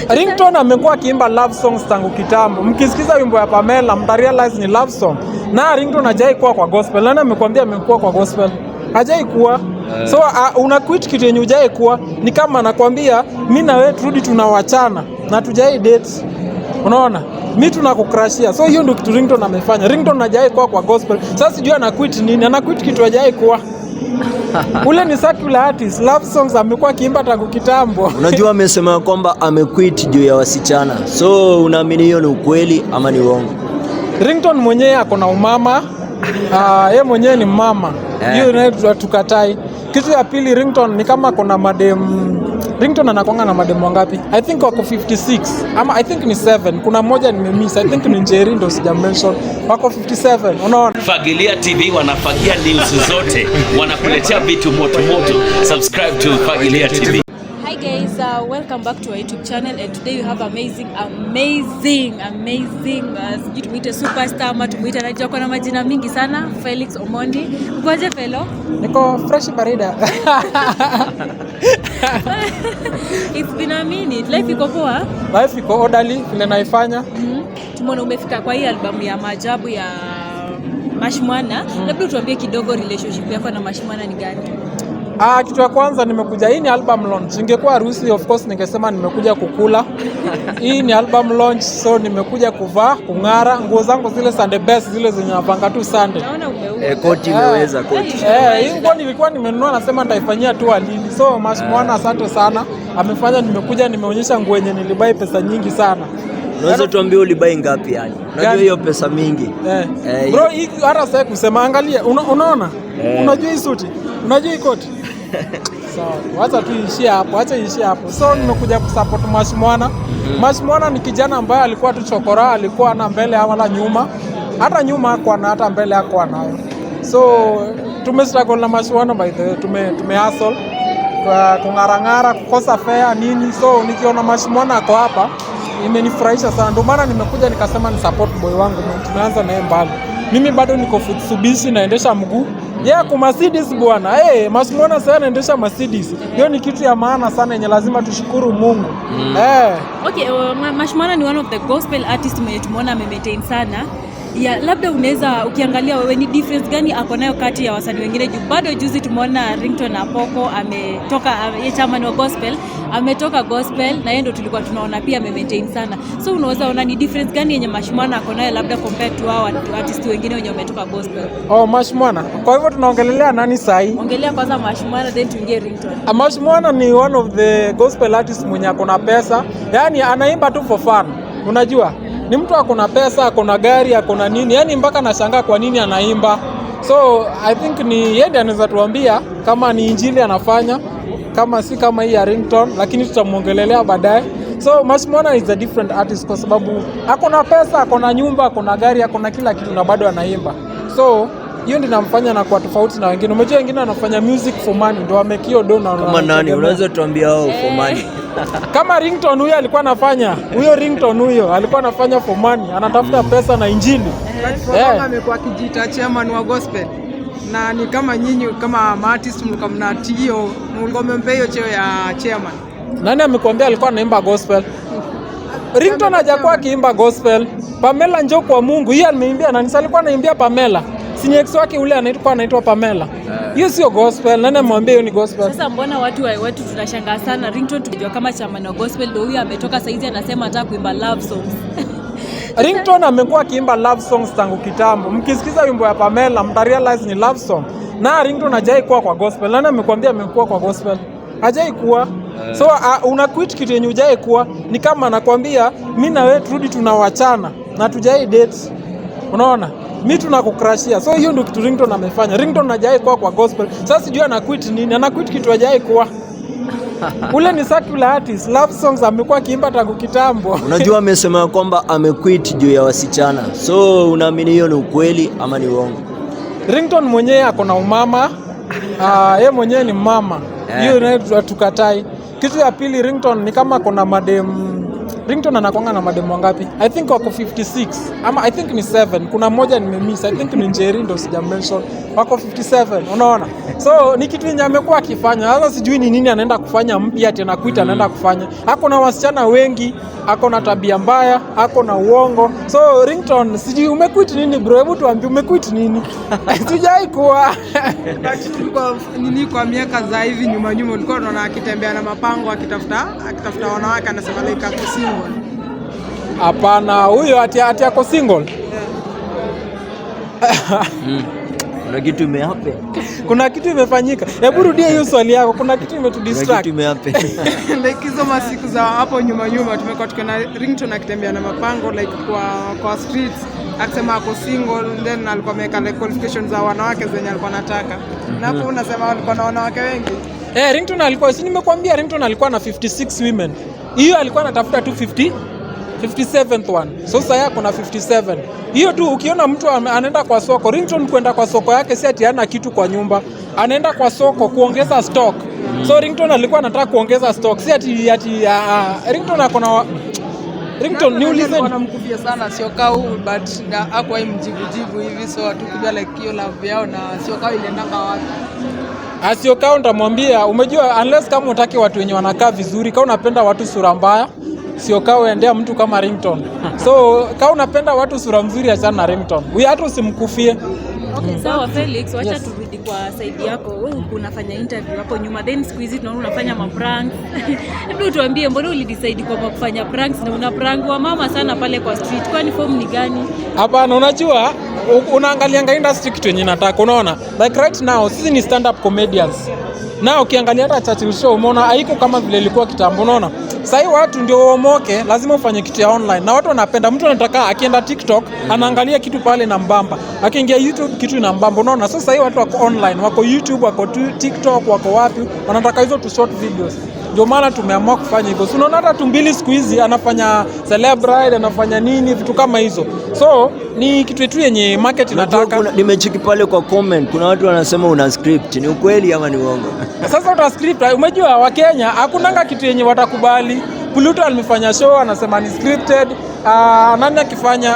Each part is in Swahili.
Ringtone amekuwa akiimba love songs tangu kitambo. Mkisikiza wimbo ya Pamela mtarealize ni love song. Na Ringtone hajai kuwa kwa gospel. Nani amekwambia amekuwa kwa gospel? Hajai kuwa. So una quit kitu yenye hujai kuwa. Ni kama nakwambia mimi na wewe turudi tunawachana na tujai date. Unaona? Mimi tunakukrashia. So hiyo ndio kitu Ringtone amefanya. Ringtone hajai kuwa kwa gospel. Sasa sijui ana quit nini? Ana quit kitu hajai kuwa. Ule ni secular artist, love songs amekuwa akiimba tangu kitambo. Unajua amesema kwamba amequit juu ya wasichana. So unaamini hiyo ni ukweli ama ni uongo? Ringtone mwenyewe ako na umama. Yeye mwenyewe ni mama. Hiyo inaitwa tukatai. Kitu ya pili Ringtone ni kama kuna madem. Ringtone anakuanga na madem wangapi? I think wako 56 ama I think ni 7. Kuna moja nimemiss. I think ni Njeri ndo sija mention. Wako 57. Unaona? Fagilia TV wanafagia news zote. Wanakuletea vitu moto moto. Subscribe to Fagilia TV. Hi guys, welcome back to our YouTube channel, and today we have amazing sijui tumuite superstar ama tumuite anajua kwa na majina mingi sana, Felix Omondi. Ukoje Felo? Niko fresh barida. It's been a minute. Life iko poa? Life iko orderly vile naifanya. Tumeona umefika kwa hii albamu ya maajabu ya Mashmwana. Labda tuambie kidogo relationship yako na Mashmwana ni gani? Kitu ya kwanza nimekuja, hii ni album launch. Ingekuwa harusi of course ningesema nimekuja kukula. Hii ni album launch, so nimekuja kuvaa, kung'ara, nguo zangu zile Sunday best zile zenye napanga tu Sunday. Naona umeua. Koti imeweza koti. Hii nguo nilikuwa nimenunua nasema nitaifanyia tu alini. So Mashmwana asante sana. Amefanya nimekuja nimeonyesha nguo yenye nilibai pesa nyingi sana. Unaweza tuambie ulibai ngapi yani? Unajua hiyo pesa mingi. Bro, hii hata sasa kusema angalia, unaona? Unajua hii suti? Unajua hii koti? Sawa, acha tuishie hapo, So nimekuja kusupport Mashmwana. Mashmwana ni kijana ambaye alikuwa tu chokora, alikuwa na mbele wala nyuma. Hata nyuma hakuwa na, hata mbele hakuwa nayo. So tumestruggle na Mashmwana by the way, tume hustle kwa kung'arang'ara, kukosa fare nini. So nikiona Mashmwana ako hapa imenifurahisha sana. Ndio maana nimekuja nikasema ni support boy wangu, tumeanza naye mbali. Mimi bado niko Mitsubishi naendesha mguu. Kwa Mercedes bwana. Mashmwana sasa anaendesha Mercedes. Hiyo ni kitu ya maana sana yenye lazima tushukuru Mungu. Okay, Mashmwana ni one of the gospel artists mwenye tumeona maintain sana. Labda unaweza ukiangalia wewe ni difference gani ako nayo kati ya wasanii wengine juu bado juzi tumeona Ringtone na Apoko ametoka chairman wa gospel, ametoka gospel na yeye ndo tulikuwa tunaona pia maintain sana. So unaweza ona ni difference gani yenye Mashmwana ako nayo labda compared to hao artists wengine wenye wametoka gospel? Mashmwana. Kwa hivyo tunaongelelea nani sahi? Ongelea kwanza Mashmwana then tuingie Ringtone. Mashmwana ni one of the gospel artists mwenye ako na pesa. Yaani anaimba tu for fun. Unajua? Ni mtu akona pesa, akona gari, akona nini. Yaani mpaka nashangaa kwa nini anaimba. So I think ni yeye ndiye anaweza tuambia kama ni injili anafanya, kama si kama hii ya Ringtone, lakini tutamuongelelea baadaye. So Mashmwana is a different artist kwa sababu akona pesa, akona nyumba, akona gari, akona kila kitu na bado anaimba. So hiyo ndio inamfanya na kwa tofauti na wengine. Umejua wengine wanafanya music for money, ndio wamekio dona. Kama nani? Unaweza tuambia hao for money? Kama Ringtone huyo alikuwa anafanya, Ringtone huyo alikuwa anafanya for money, anatafuta pesa na injili. Amekuwa akijiita chairman wa gospel. Na ni kama nyinyi kama artist mlikuwa mnatio, mlikuwa mmempea hiyo cheo ya chairman. Nani amekwambia alikuwa anaimba gospel? Ringtone hajakuwa akiimba gospel. Pamela njoo kwa Mungu. Yeye ameimbia nani? Alikuwa anaimbia Pamela. Si ex wake ule anaitwa Pamela. Hiyo sio gospel. Nani amwambia hiyo ni gospel? Sasa mbona watu tunashangaa sana Ringtone tukijua kama chairman wa gospel ndio huyu ametoka saizi anasema anataka kuimba love songs. Ringtone amekuwa akiimba love songs tangu kitambo. Mkisikiza wimbo ya Pamela mtarealize ni love song. Na Ringtone hajai kuwa kwa gospel. Nani amekwambia amekuwa kwa gospel? Hajai kuwa. So una quit kitu yenye hujai kuwa. Ni kama nakwambia mimi na wewe turudi tunawachana na tujai date. Unaona? Mimi tunakukrashia. So hiyo ndio kitu Ringtone amefanya. Ringtone hajai kuwa kwa gospel. Sasa sijui ana quit nini? Ana quit kitu hajai kuwa. Ule ni secular artist, love songs amekuwa akiimba tangu kitambo. Unajua amesema kwamba amequit juu ya wasichana. So unaamini hiyo ni ukweli ama ni uongo? Ringtone mwenyewe ako na umama. Yeye mwenyewe ni mama. Hiyo inaitwa tukatai. Kitu ya pili Ringtone ni kama kuna madem. Ringtone anakuanga na mademo ngapi? I think wako 56 ama I think ni 7. Kuna mmoja nimemiss. I think ni Njeri ndo sija mention. Wako 57, unaona? So ni kitu yenye amekuwa akifanya. Sasa sijui ni nini anaenda kufanya mpya tena kuita anaenda kufanya. Hako na wasichana wengi, hako na tabia mbaya, hako na uongo. So Ringtone sijui umequit nini bro? Hebu tuambie umequit nini? Sijai kuwa. Nini kwa miaka za hivi nyuma ulikuwa unaona akitembea na mapango akitafuta wanawake anasema like ako single. Hapana, huyo ati ako single. Kuna kitu imehappen. Kuna kitu imefanyika. Hebu rudia hiyo swali yako. Kuna kitu imetudistract. Kuna kitu imehappen. Like hizo masiku za hapo nyuma tumekuwa tukiona Ringtone akitembea na mapango like kwa streets akisema ako single, then alikuwa ameweka like qualifications za wanawake zenye alikuwa anataka. Na hapo unasema alikuwa na wanawake wengi. Ringtone alikuwa, si nimekuambia Ringtone alikuwa na 56 women. Hiyo alikuwa anatafuta tu 57th one. So sasa yako na 57. Hiyo tu ukiona mtu anaenda kwa soko, Ringtone kwenda kwa soko yake si ati hana kitu kwa nyumba. Anaenda kwa soko kuongeza stock. So Ringtone alikuwa anataka kuongeza stock. Si ati Ringtone akona Ringtone niulize anamkufia sana sio kau but hakuwa mjibu hivi so tukujua like hiyo love yao na sio kau iliendanga wapi. Asiokaa nitamwambia, umejua unless kama unataka watu wenye wanakaa vizuri, kama unapenda watu sura mbaya, sio kaa uendea mtu kama Ringtone. So kama unapenda watu sura nzuri achana na Ringtone. Huyu hata usimkufie. Okay, sawa Felix, wacha turudi kwa side yako. Wewe unafanya interview hapo nyuma, then siku hizi tunaona unafanya maprank. Hebu tuambie mbona ulidecide kwa kufanya pranks na una prank wa mama sana pale kwa street? Kwani form ni gani? Hapana, unajua unaangalianga industry kitu yenye nataka, unaona? Like right now sisi ni stand up comedians. Na ukiangalia hata Churchill show umeona haiko kama vile ilikuwa kitambo, unaona? Sasa watu ndio waomoke, lazima ufanye kitu ya online. Na watu wanapenda, mtu anataka akienda TikTok anaangalia kitu pale na mbamba. Akiingia YouTube kitu ina mbamba, unaona? Sasa hiyo watu wako online, wako YouTube, wako TikTok, wako wapi? Wanataka hizo tu short videos. Ndio maana tumeamua kufanya hivyo. So unaona hata Tumbili siku hizi anafanya celebrate, anafanya nini, vitu kama hizo. So ni kitu tu yenye market inataka. Nimecheki pale kwa comment, kuna watu wanasema una script. Ni ukweli ama ni uongo? Sasa uta script, umejua wa Kenya hakunanga kitu yenye watakubali. Pluto alimefanya show anasema ni scripted. Nani akifanya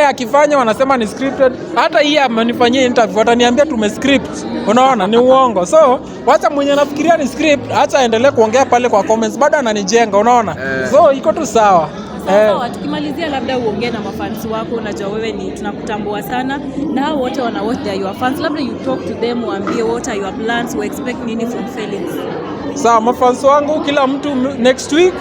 akifanya wanasema ni scripted. Hata hii amenifanyia interview wataniambia tumescript. Unaona ni uongo. So wacha mwenye nafikiria ni script, acha aendelee kuongea pale kwa comments, bado ananijenga, unaona? So iko tu sawa. Sawa, tukimalizia labda uongee na mafans wako, unajua wewe ni tunakutambua sana na hao wote wana watch your fans, labda you talk to them, waambie what are your plans, we expect nini from Felix. Sawa, mafans wangu kila mtu next week,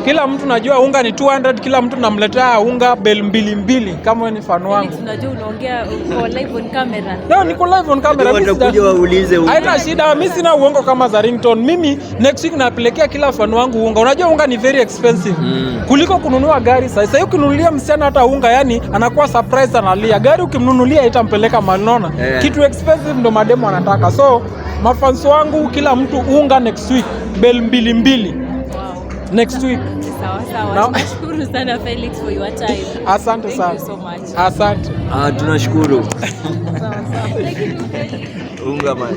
kila mtu najua unga ni 200, kila mtu namletea unga bel 2 kama wewe ni fan wangu. Unajua unaongea uko live on camera. No, niko live on camera. Watakuja waulize unga. Haina shida, mimi sina uongo kama za Ringtone. Mimi next week napelekea kila fan wangu unga. Unajua unga ni very expensive. Kuliko kununua gari sasa. Sasa ukinunulia msichana hata unga, yani anakuwa surprise analia. Gari ukimnunulia itampeleka manona. Kitu expensive ndo mademo anataka. So mafans wangu kila mtu unga next week bel 2. Next week. Sawa. Tunashukuru sana Felix for your time. Asante sana. Thank you so much. Asante. Tunashukuru. Sawa. Thank you. Unga man.